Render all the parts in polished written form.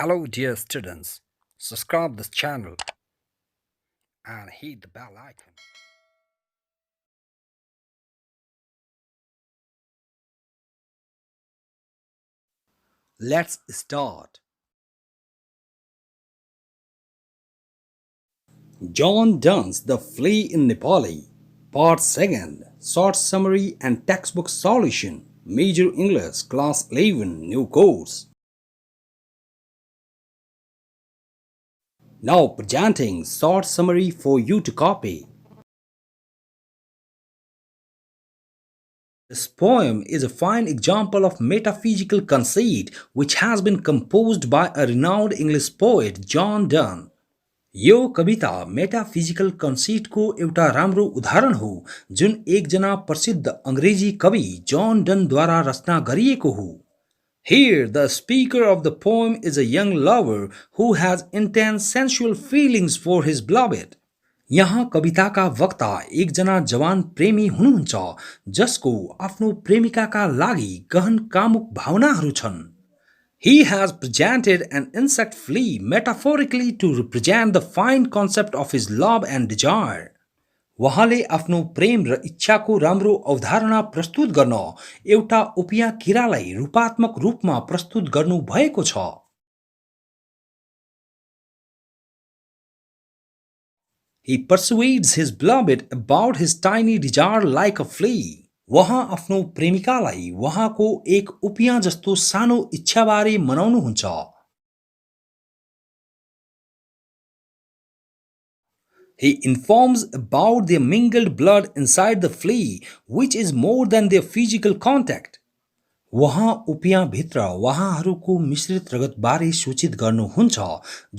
Hello, dear students. Subscribe this channel and hit the bell icon. Let's start. John Donne's The Flea in Nepali, Part 2nd, Short Summary and Textbook Solution, Major English, Class 11, New Course. Now presenting short summary for you to copy. This poem is a fine example of metaphysical conceit which has been composed by a renowned English poet John Donne. यो कविता metaphysical कन्सिटको एउटा राम्रो उदाहरण हो जुन एकजना प्रसिद्ध अंग्रेजी कवि जॉन डनद्वारा रचना गरिएको हो. Here, the speaker of the poem is a young lover who has intense sensual feelings for his beloved. यहाँ कविताका वक्ता एकजना जवान प्रेमी हुनुहुन्छ जसको आफ्नो प्रेमिकाका लागि गहन कामुक भावनाहरू छन्. He has presented an insect flea metaphorically to represent the fine concept of his love and desire. उहाँले आफ्नो प्रेम र इच्छाको राम्रो अवधारणा प्रस्तुत गर्न एउटा उपियाँ किरालाई रूपात्मक रूपमा प्रस्तुत गर्नु भएको छ. He persuades his beloved about his tiny desire like a flea. वहाँ आफ्नो प्रेमिकालाई वहाँको एक उपियाँ जस्तो सानो इच्छाबारे मनाउनुहुन्छ. He informs about their mingled blood inside the flea, which is more than their physical contact. वहाँ उपियाँ भित्र वहाँहरूको मिश्रित रगतबारे सूचित गर्नुहुन्छ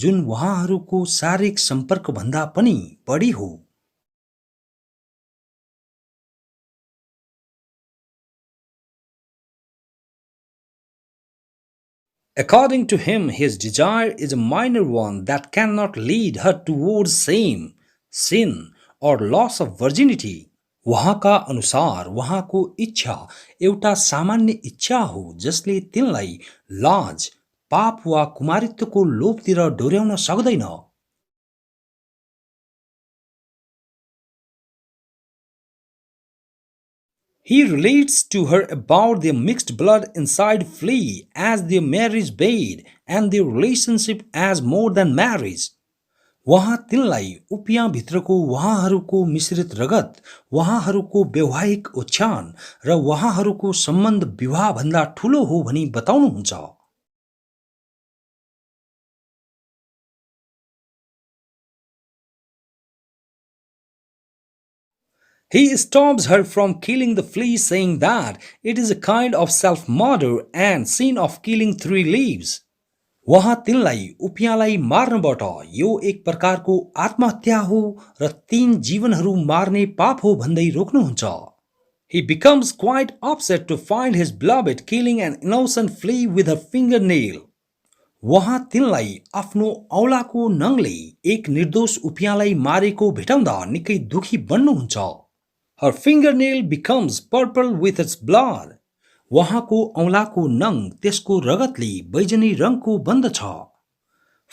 जुन वहाँहरूको शारीरिक सम्पर्क भन्दा पनि बढी हो. According to him, his desire is a minor one that cannot lead her towards shame, sin, or loss of virginity. वहाँका अनुसार वहाँको इच्छा एउटा सामान्य इच्छा हो जसले तिनलाई लाज, पाप वा कुमारित्वको लोभतिर डोर्याउन सक्दैन. He relates to her about their mixed blood inside flea as their marriage bed and their relationship as more than marriage. वहाँ तिनलाई उपियाँ भित्रको वहाँहरूको मिश्रित रगत, वहाँहरूको वैवाहिक ओछ्यान र वहाँहरूको सम्बन्ध विवाह भन्दा ठूलो हो भनी बताउनुहुन्छ. He stops her from killing the flea, saying that it is a kind of self-murder and sin of killing 3 leaves. वहाँ तिनलाई उपियाँलाई मार्नबाट यो एक प्रकारको आत्महत्या हो र 3 जीवनहरू मार्ने पाप हो भन्दै रोक्नुहुन्छ. He becomes quite upset to find his beloved killing an innocent flea with her fingernail. वहाँ तिनलाई आफ्नो औलाको नङले एक निर्दोष उपियाँलाई मारेको भेटाउँदा निकै दुखी बन्नुहुन्छ. Her fingernail becomes purple with its blood. वहाँको औँलाको नङ त्यसको रगतले बैजनी रङको बन्दछ.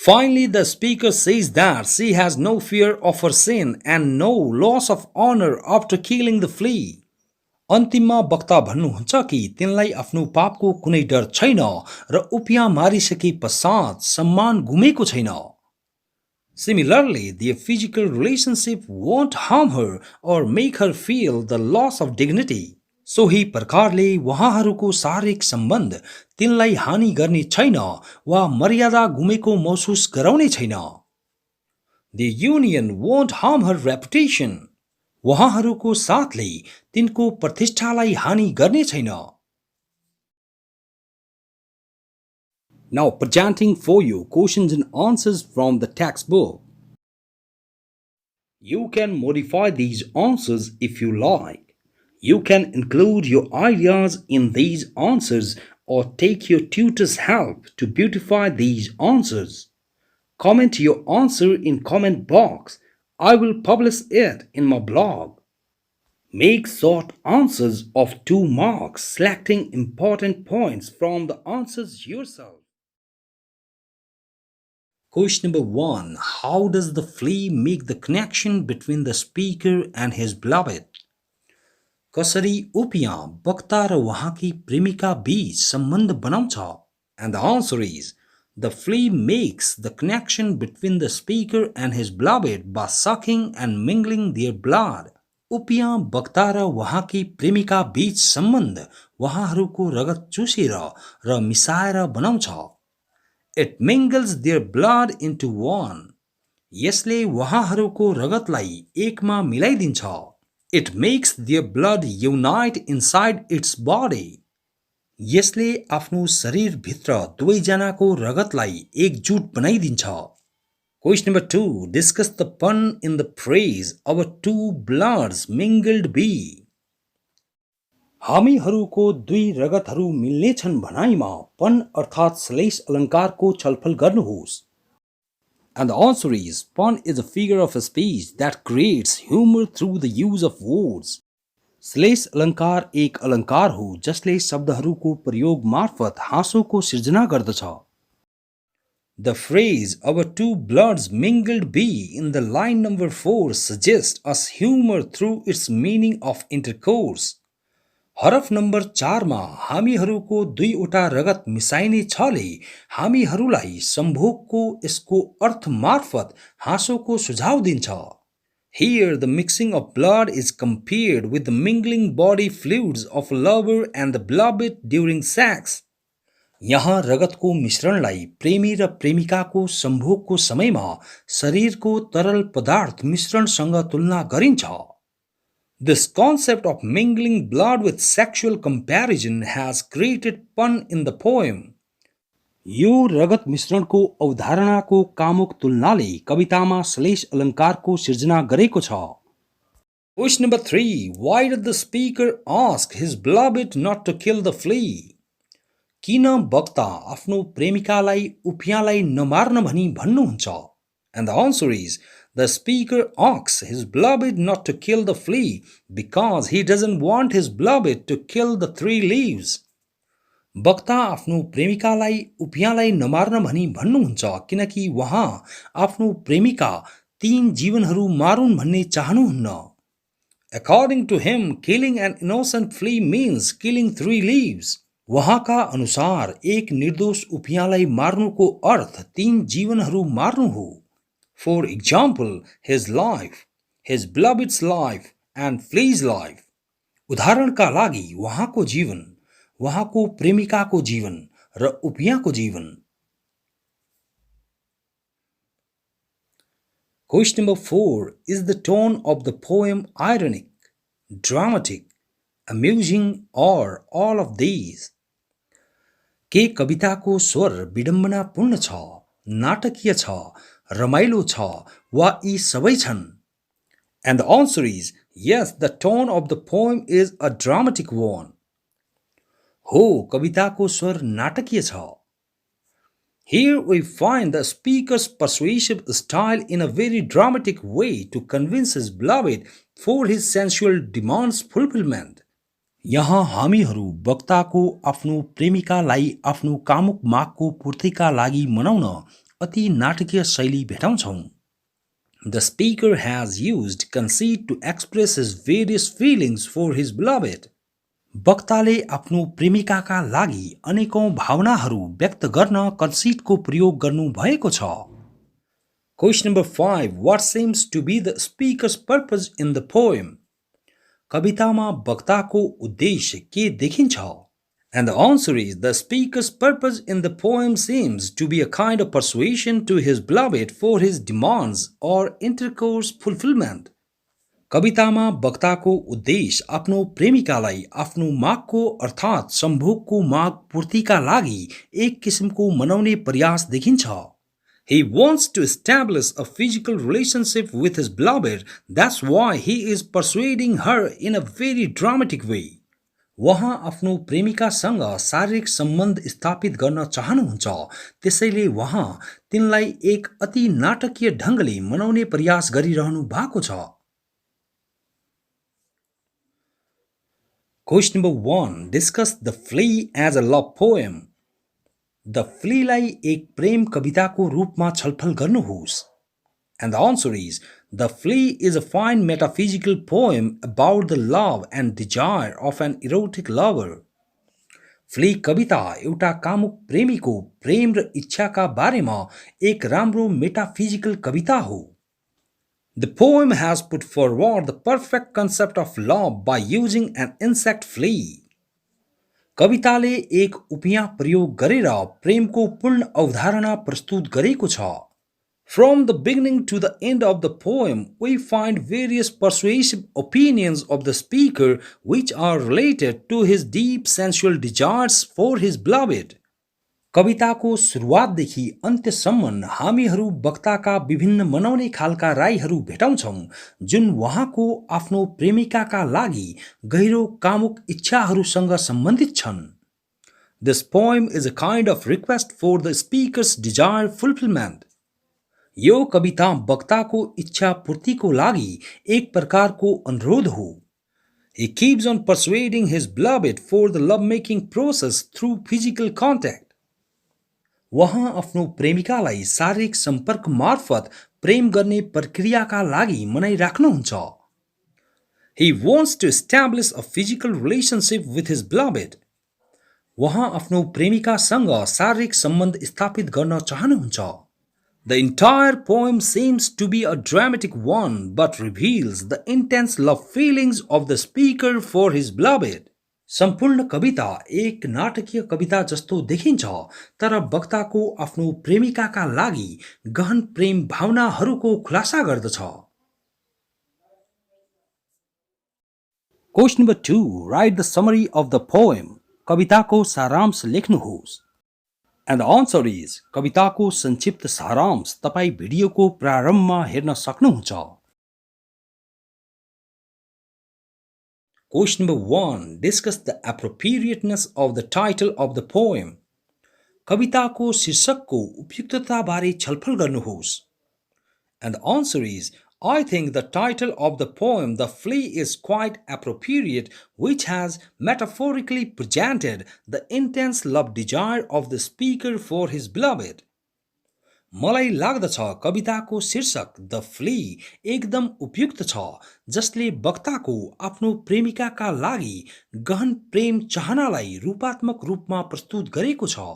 Finally, the speaker says that she has no fear of her sin and no loss of honor after killing the flea. अन्तिममा वक्ता भन्नुहुन्छ कि तिनलाई आफ्नो पापको कुनै डर छैन र उपियाँ मारिसके पश्चात सम्मान गुमेको छैन. Similarly, their physical relationship won't harm her or make her feel the loss of dignity. सोही प्रकारले वहाँहरूको शारीरिक सम्बन्ध तिनलाई हानि गर्ने छैन वा मर्यादा गुमेको महसुस गराउने छैन. The union won't harm her reputation. वहाँहरूको साथले तिनको प्रतिष्ठालाई हानि गर्ने छैन. Now presenting for you questions and answers from the textbook. You can modify these answers if you like. You can include your ideas in these answers or take your tutor's help to beautify these answers. Comment your answer in comment box. I will publish it in my blog. Make short answers of 2 marks, selecting important points from the answers yourself. Question number 1. How does the flea make the connection between the speaker and his beloved? कसरी उपियाँ वक्ता र उहाँकी प्रेमिका बीच सम्बन्ध बनाउँछ? And the answer is, the flea makes the connection between the speaker and his beloved by sucking and mingling their blood. उपियाँ वक्ता र उहाँकी प्रेमिका बीच सम्बन्ध उहाँहरूको रगत चुसेर र मिसाएर बनाउँछ. It mingles their blood into one. यसले उहाँहरूको रगतलाई एकमा मिलाइदिन्छ. It makes their blood unite inside its body. यसले आफ्नो शरीरभित्र दुवैजनाको रगतलाई एकजुट बनाइदिन्छ. Question number 2. Discuss the pun in the phrase our two bloods mingled be. हामीहरूको दुई रगतहरू मिल्नेछन् भनाइमा पन अर्थात् श्लेष अलङ्कारको छलफल गर्नुहोस्. And the answer is, pun is a figure of speech that creates humor through the use of words. श्लेष अलङ्कार एक अलङ्कार हो जसले शब्दहरूको प्रयोग मार्फत हाँसोको सिर्जना गर्दछ. The phrase our two bloods mingled be in the line number 4 suggests us humor through its meaning of intercourse. हरफ नम्बर 4 मा हामीहरूको दुईवटा रगत मिसाइने छले हामीहरूलाई सम्भोगको यसको अर्थ मार्फत हाँसोको सुझाव दिन्छ. Here the mixing of blood is compared with the mingling body fluids of a lover and the beloved during sex. यहाँ रगतको मिश्रणलाई प्रेमी र प्रेमिकाको सम्भोगको समयमा शरीरको तरल पदार्थ मिश्रणसँग तुलना गरिन्छ. This concept of mingling blood with sexual comparison has created pun in the poem. यो रगत मिश्रणको अवधारणाको कामुक तुलनाले कवितामा श्लेष अलङ्कारको सिर्जना गरेको छ. Question number 3. Why did the speaker ask his beloved not to kill the flea? किन वक्ता आफ्नो प्रेमिकालाई उपियाँलाई नमार्न भनी भन्नुहुन्छ? And the answer is, the speaker asks his beloved not to kill the flea because he doesn't want his beloved to kill the 3 leaves. वक्ता आफ्नो प्रेमिकालाई उपियाँलाई नमार्न भनी भन्नुहुन्छ किनकि उहाँ आफ्नो प्रेमिका 3 जीवनहरू मारुन् भन्ने चाहनुहुन्न. According to him, killing an innocent flea means killing 3 leaves. उहाँका अनुसार एक निर्दोष उपियाँलाई मार्नुको अर्थ 3 जीवनहरू मार्नु हो. For example, his life, his beloved's life and flea's life. उदाहरणका लागि उहाँको जीवन, उहाँको प्रेमिकाको जीवन र उपियाँको जीवन. Question number 4. Is the tone of the poem ironic, dramatic, amusing or all of these? के कविताको स्वर विडम्बनापूर्ण छ, नाटकीय छ, रमाइलो छ वा यी सबै छन्? And the answer is, yes, the tone of the poem is a dramatic one. हो, कविताको स्वर नाटकीय छ. Here we find the speaker's persuasive style in a very dramatic way to convince his beloved for his sensual demands fulfillment. यहाँ हामीहरू वक्ताको आफ्नो प्रेमिकालाई आफ्नो कामुक मागको पूर्तिका लागि मनाउन अति नाटकीय शैली भेटाउँछौं. The speaker has used conceit to express his various feelings for his beloved. वक्ताले आफ्नो प्रेमिकाका लागि अनेकौं भावनाहरू व्यक्त गर्न कन्सिटको प्रयोग गर्नु भएको छ. Question number 5. What seems to be the speaker's purpose in the poem? कवितामा वक्ताको उद्देश्य के देखिन्छ? And the answer is, the speaker's purpose in the poem seems to be a kind of persuasion to his beloved for his demands or intercourse fulfillment. कवितामा वक्ताको उद्देश्य आफ्नो प्रेमिकालाई आफ्नो मागको अर्थात् सम्भोगको माग पूर्तिका लागि एक किसिमको मनाउने प्रयास देखिन्छ. He wants to establish a physical relationship with his beloved. That's why he is persuading her in a very dramatic way. उहाँ आफ्नो प्रेमिकासँग शारीरिक सम्बन्ध स्थापित गर्न चाहनुहुन्छ, त्यसैले उहाँ तिनलाई एक अति नाटकीय ढङ्गले मनाउने प्रयास गरिरहनु भएको छ. Question number 1. Discuss the Flea as a love poem. The फ्लीलाई एक प्रेम कविताको रूपमा छलफल गर्नुहोस्. And the answer is The Flea is a fine metaphysical poem about the love and desire of an erotic lover. Flea कविता एउटा कामुक प्रेमीको प्रेम र इच्छाका बारेमा एक राम्रो मेटाफिजिकल कविता हो. The poem has put forward the perfect concept of love by using an insect flea. कविताले एक उपमा प्रयोग गरेर प्रेमको पूर्ण अवधारणा प्रस्तुत गरेको छ. From the beginning to the end of the poem, we find various persuasive opinions of the speaker which are related to his deep sensual desires for his beloved. कविताको सुरुवातदेखि अन्त्यसम्म हामीहरू वक्ताका विभिन्न मनाउने खालका राईहरू भेटाउँछौं जुन उहाँको आफ्नो प्रेमिकाका लागि गहिरो कामुक इच्छाहरूसँग सम्बन्धित छन्. This poem is a kind of request for the speaker's desire fulfillment. यो कविता वक्ताको इच्छा पूर्तिको लागि एक प्रकारको अनुरोध हो. He keeps on persuading his beloved for the love-making process through physical contact. वहाँ आफ्नो प्रेमिकालाई शारीरिक सम्पर्क मार्फत प्रेम गर्ने प्रक्रियाका लागि मनाइराख्नुहुन्छ. He wants to establish a physical relationship with his beloved. वहाँ आफ्नो प्रेमिकासँग शारीरिक सम्बन्ध स्थापित गर्न चाहनुहुन्छ. The entire poem seems to be a dramatic one but reveals the intense love feelings of the speaker for his beloved. सम्पूर्ण कविता एक नाटकीय कविता जस्तो देखिन्छ तर वक्ताको आफ्नो प्रेमिकाका लागि गहन प्रेम भावनाहरूको खुलासा गर्दछ. Question number 2. Write the summary of the poem. कविताको सारांश लेख्नुहोस्. And the answer is कविताको संक्षिप्त सारांश तपाई भिडियोको प्रारम्भमा हेर्न सक्नुहुन्छ. Question number 1. Discuss the appropriateness of the title of the poem. कविताको शीर्षकको उपयुक्तताबारे छलफल गर्नुहोस्. And the answer is I think the title of the poem The Flea is quite appropriate, which has metaphorically presented the intense love desire of the speaker for his beloved. मलाई लाग्दछ कविताको शीर्षक the flea एकदम उपयुक्त छ जसले वक्ताको आफ्नो प्रेमिकाका लागि गहन प्रेम चाहनालाई रूपात्मक रूपमा प्रस्तुत गरेको छ.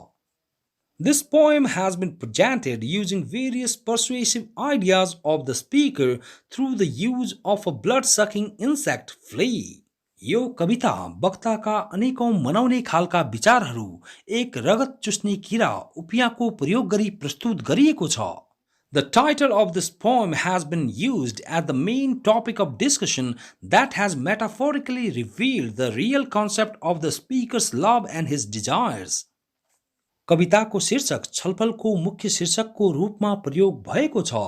This poem has been presented using various persuasive ideas of the speaker through the use of a blood-sucking insect flea. यो कविता वक्ताका अनेकौं मनाउने खालका विचारहरू एक रगत चुस्ने किरा उपियाँको प्रयोग गरी प्रस्तुत गरिएको छ. The title of this poem has been used as the main topic of discussion that has metaphorically revealed the real concept of the speaker's love and his desires. कविताको शीर्षक छलफलको मुख्य शीर्षकको रूपमा प्रयोग भएको छ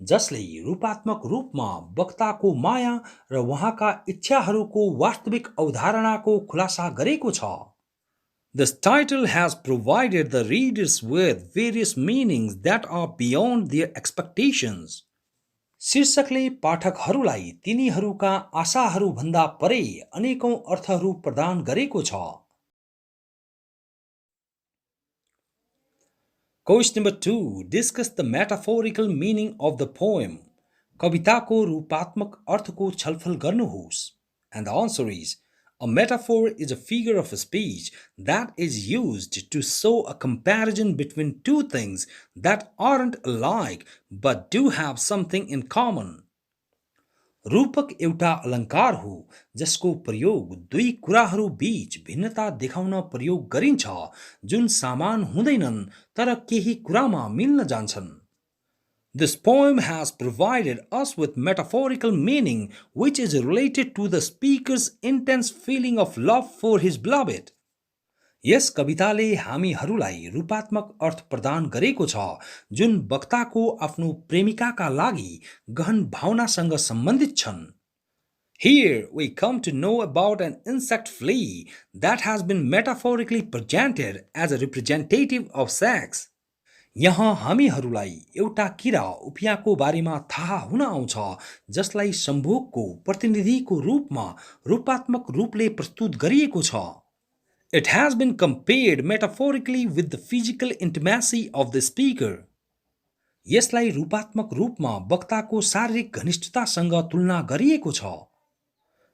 जसले रूपात्मक रूपमा वक्ताको माया र उहाँका इच्छाहरूको वास्तविक अवधारणाको खुलासा गरेको छ. This title has provided the readers with various meanings that are beyond their expectations. शीर्षकले पाठकहरूलाई तिनीहरूका आशाहरूभन्दा परे अनेकौं अर्थहरू प्रदान गरेको छ. Question number 2. Discuss the metaphorical meaning of the poem. कविताको रूपात्मक अर्थको छलफल गर्नुहोस्. And the answer is a metaphor is a figure of speech that is used to show a comparison between two things that aren't alike but do have something in common. रूपक एउटा अलङ्कार हो जसको प्रयोग दुई कुराहरू बीच भिन्नता देखाउन प्रयोग गरिन्छ जुन समान हुँदैनन् तर केही कुरामा मिल्न जान्छन्. This poem has provided us with metaphorical meaning which is related to the speaker's intense feeling of love for his beloved. यस कविताले हामीहरूलाई रूपात्मक अर्थ प्रदान गरेको छ जुन वक्ताको आफ्नो प्रेमिकाका लागि गहन भावनासँग सम्बन्धित छन्. Here we come to know about an insect flea that has been metaphorically presented as a representative of sex. यहाँ हामीहरूलाई एउटा किरा उपियाँको बारेमा थाहा हुन आउँछ जसलाई सम्भोगको प्रतिनिधिको रूपमा रूपात्मक रूपले प्रस्तुत गरिएको छ. It has been compared metaphorically with the physical intimacy of the speaker. यसलाई रूपात्मक रूपमा वक्ताको शारीरिक घनिष्ठतासँग तुलना गरिएको छ.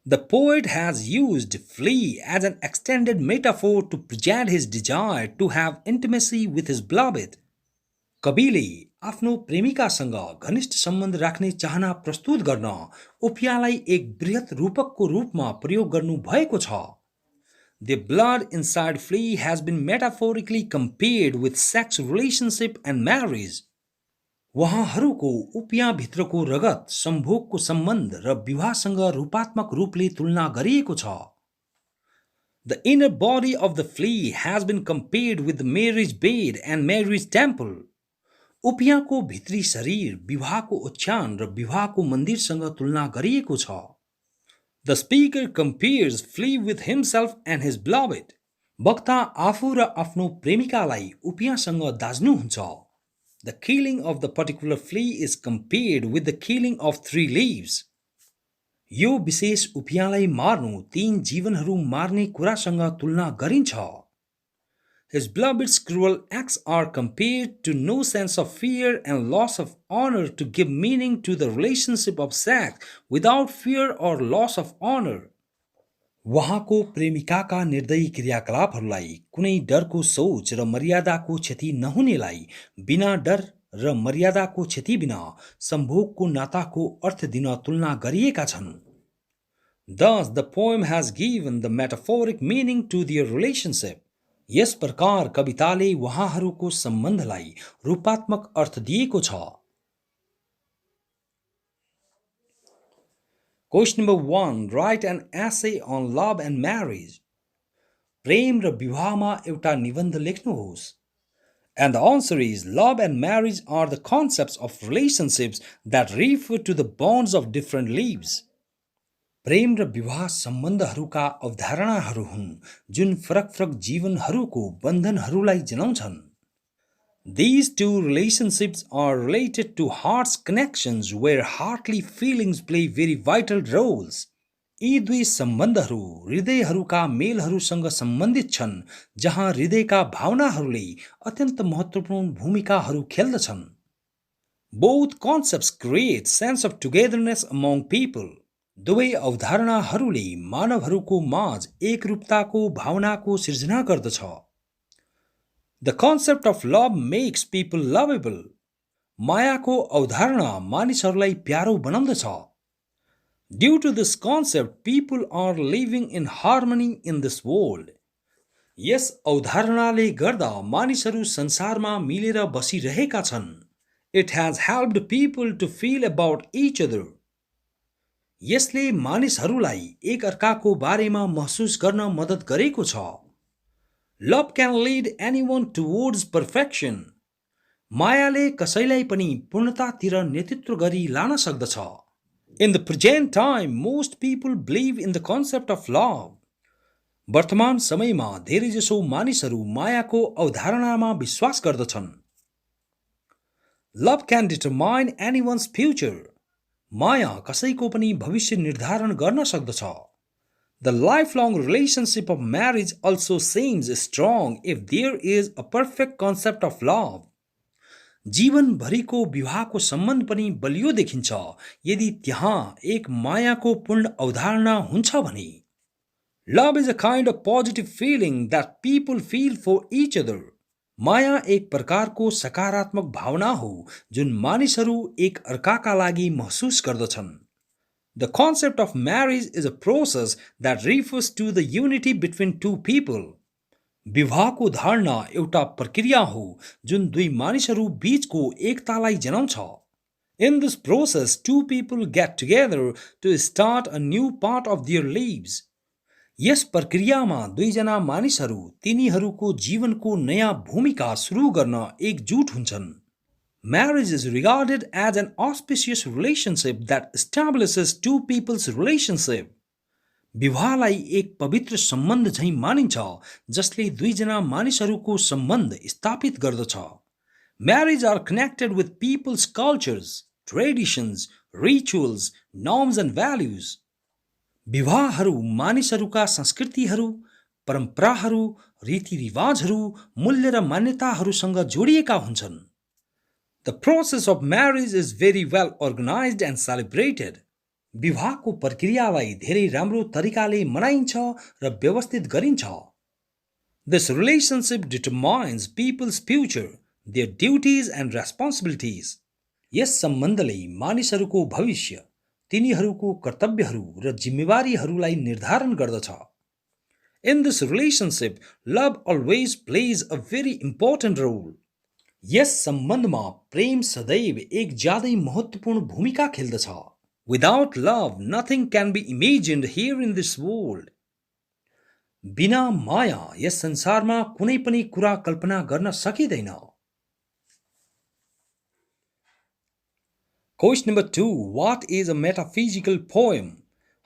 The poet has used flea as an extended metaphor to present his desire to have intimacy with his beloved. कविले आफ्नो प्रेमिकासँग घनिष्ठ सम्बन्ध राख्ने चाहना प्रस्तुत गर्न उपियाँलाई एक बृहत रूपकको रूपमा प्रयोग गर्नु भएको छ. The blood inside flea has been metaphorically compared with sex relationship and marriage. उहाँहरूको उपियाँभित्रको रगत सम्भोगको सम्बन्ध र विवाहसँग रूपात्मक रूपले तुलना गरिएको छ. The inner body of the flea has been compared with the marriage bed and marriage temple. उपियाँको भित्री शरीर विवाहको ओछ्यान र विवाहको मन्दिरसँग तुलना गरिएको छ. The speaker compares flea with himself and his beloved. वक्ता आफू र आफ्नो प्रेमिकालाई उपियाँसँग दाज्नुहुन्छ. The killing of the particular flea is compared with the killing of 3 leaves. यो विशेष उपियाँलाई मार्नु 3 जीवनहरू मार्ने कुरासँग तुलना गरिन्छ. His beloved's cruel acts are compared to no sense of fear and loss of honor to give meaning to the relationship of sex without fear or loss of honor. उहाँको प्रेमिकाका निर्दयी क्रियाकलापहरूलाई कुनै डरको सोच र मर्यादाको क्षति नहुनेलाई बिना डर र मर्यादाको क्षति बिना सम्भोगको नाताको अर्थ दिन तुलना गरिएका छन्. Thus the poem has given the metaphoric meaning to their relationship. यस प्रकार कविताले उहाँहरूको सम्बन्धलाई रूपात्मक अर्थ दिएको छ. Question number 1. Write an essay on love and marriage. प्रेम र विवाहमा एउटा निबन्ध लेख्नुहोस्. And the answer is love and marriage are the concepts of relationships that refer to the bonds of different leaves. प्रेम र विवाह सम्बन्धहरूका अवधारणाहरू हुन् जुन फरक फरक जीवनहरूको बन्धनहरूलाई जनाउँछन्. These two relationships are related to heart's connections where heartly feelings play very vital roles. यी दुई सम्बन्धहरू हृदयहरूका मेलहरूसँग सम्बन्धित छन् जहाँ हृदयका भावनाहरूले अत्यन्त महत्त्वपूर्ण भूमिकाहरू खेल्दछन्. Both concepts create sense of togetherness among people. दुवै अवधारणाहरूले मानवहरूको माझ एकरूपताको भावनाको सिर्जना गर्दछ. The concept of love makes people lovable. मायाको अवधारणा मानिसहरूलाई प्यारो बनाउँदछ. Due to this concept, people are living in harmony in this world. यस अवधारणाले गर्दा मानिसहरू संसारमा मिलेर बसिरहेका छन्. It has helped people to feel about each other. यसले मानिसहरूलाई एक अर्काको बारेमा महसुस गर्न मद्दत गरेको छ. Love can lead anyone towards perfection. मायाले कसैलाई पनि पूर्णतातिर नेतृत्व गरी लान सक्दछ. In the present time, most people believe in the concept of love. वर्तमान समयमा धेरैजसो मानिसहरू मायाको अवधारणामा विश्वास गर्दछन्. Love can determine anyone's future. माया कसैको पनि भविष्य निर्धारण गर्न सक्दछ. The lifelong relationship of marriage also seems strong if there is a perfect concept of love. जीवन भरिको विवाहको सम्बन्ध पनि बलियो देखिन्छ यदि त्यहाँ एक मायाको पूर्ण अवधारणा हुन्छ भने. Love is a kind of positive feeling that people feel for each other. माया एक प्रकारको सकारात्मक भावना हो जुन मानिसहरू एक अर्काका लागि महसुस गर्दछन्. The concept of marriage is a process that refers to the unity between two people. विवाहको धारणा एउटा प्रक्रिया हो जुन दुई मानिसहरू बीचको एकतालाई जनाउँछ. In this process, two people get together to start a new part of their lives. यस प्रक्रियामा दुईजना मानिसहरू तिनीहरूको जीवनको नयाँ भूमिका सुरु गर्न एकजुट हुन्छन्. Marriage is regarded as an auspicious relationship that establishes two people's relationship. विवाहलाई एक पवित्र सम्बन्ध झैं मानिन्छ जसले दुईजना मानिसहरूको सम्बन्ध स्थापित गर्दछ. Marriage are connected with people's cultures, traditions, rituals, norms and values. विवाहहरू मानिसहरूका संस्कृतिहरू, परम्पराहरू, रीतिरिवाजहरू, मूल्य र मान्यताहरूसँग जोडिएका हुन्छन्। The process of marriage is very well organized and celebrated. विवाहको प्रक्रियालाई धेरै राम्रो तरिकाले मनाइन्छ र व्यवस्थित गरिन्छ। This relationship determines people's future, their duties and responsibilities. यस सम्बन्धले मानिसहरूको भविष्य, तिनीहरूको कर्तव्यहरू र जिम्मेवारीहरूलाई निर्धारण गर्दछ। In this relationship, love always plays a very important role. यस सम्बन्धमा प्रेम सदैव एक ज्यादै महत्त्वपूर्ण भूमिका खेल्दछ। Without love, nothing can be imagined here in this world. बिना माया यस संसारमा कुनै पनि कुरा कल्पना गर्न सकिँदैन। Question number 2. What is a metaphysical poem?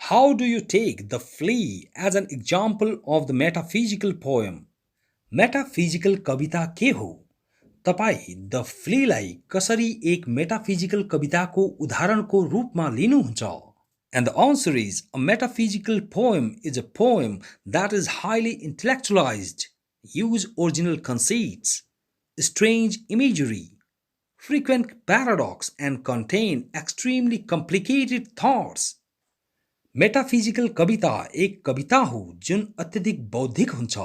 How do you take the Flea as an example of the metaphysical poem? Metaphysical कविता के हो? तपाईं द फ्लीलाई कसरी एक मेटाफिजिकल कविताको उदाहरणको रूपमा लिनुहुन्छ? And the answer is, a metaphysical poem is a poem that is highly intellectualized, use original conceits, strange imagery, frequent paradox and contain extremely complicated thoughts. Metaphysical कविता एक कविता हो जुन अत्यधिक बौद्धिक हुन्छ,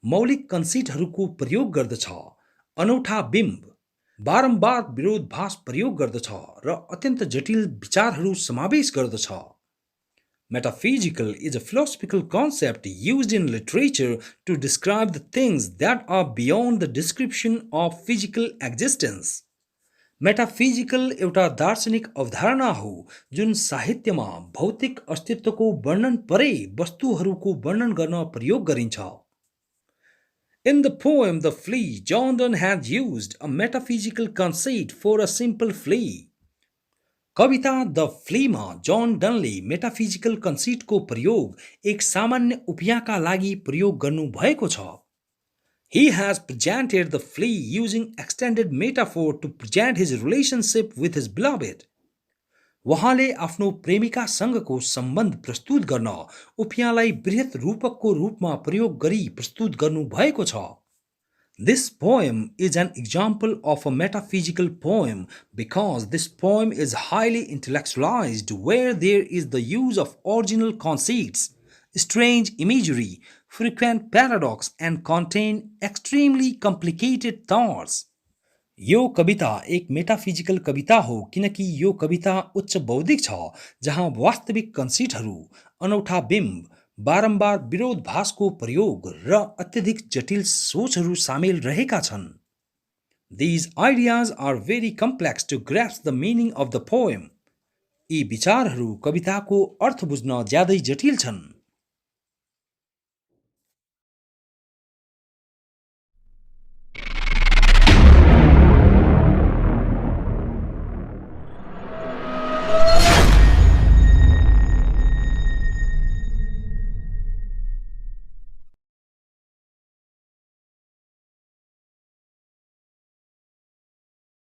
मौलिक कन्सिटहरूको प्रयोग गर्दछ, अनौठा बिम्ब, बारम्बार विरोधाभास प्रयोग गर्दछ र अत्यन्त जटिल विचारहरू समावेश गर्दछ। Metaphysical is a philosophical concept used in literature to describe the things that are beyond the description of physical existence. Metaphysical एउटा दार्शनिक अवधारणा हो जुन साहित्यमा भौतिक अस्तित्वको वर्णन परे वस्तुहरूको वर्णन गर्न प्रयोग गरिन्छ। In the poem The Flea, John Donne had used a metaphysical conceit for a simple flea. कविता द फ्लीमा जॉन डनले मेटाफिजिकल कन्सिटको प्रयोग एक सामान्य उपियाँका लागि प्रयोग गर्नु भएको छ। He has presented the flea using extended metaphor to present his relationship with his beloved. उहाँले आफ्नो प्रेमिकासँगको सम्बन्ध प्रस्तुत गर्न उपियाँलाई बृहत रूपकको रूपमा प्रयोग गरी प्रस्तुत गर्नु भएको छ। This poem is an example of a metaphysical poem because this poem is highly intellectualized where there is the use of original conceits, strange imagery, frequent paradox and contain extremely complicated thoughts. यो कविता एक metaphysical कविता हो किनकि यो कविता उच्च बौद्धिक छ जहाँ वास्तविक कन्सिटहरू, अनौठा बिम्ब, बारम्बार विरोधाभासको प्रयोग र अत्यधिक जटिल सोचहरू सामेल रहेका छन्। These ideas are very complex to grasp the meaning of the poem. यी विचारहरू कविताको अर्थ बुझ्न ज्यादै जटिल छन्।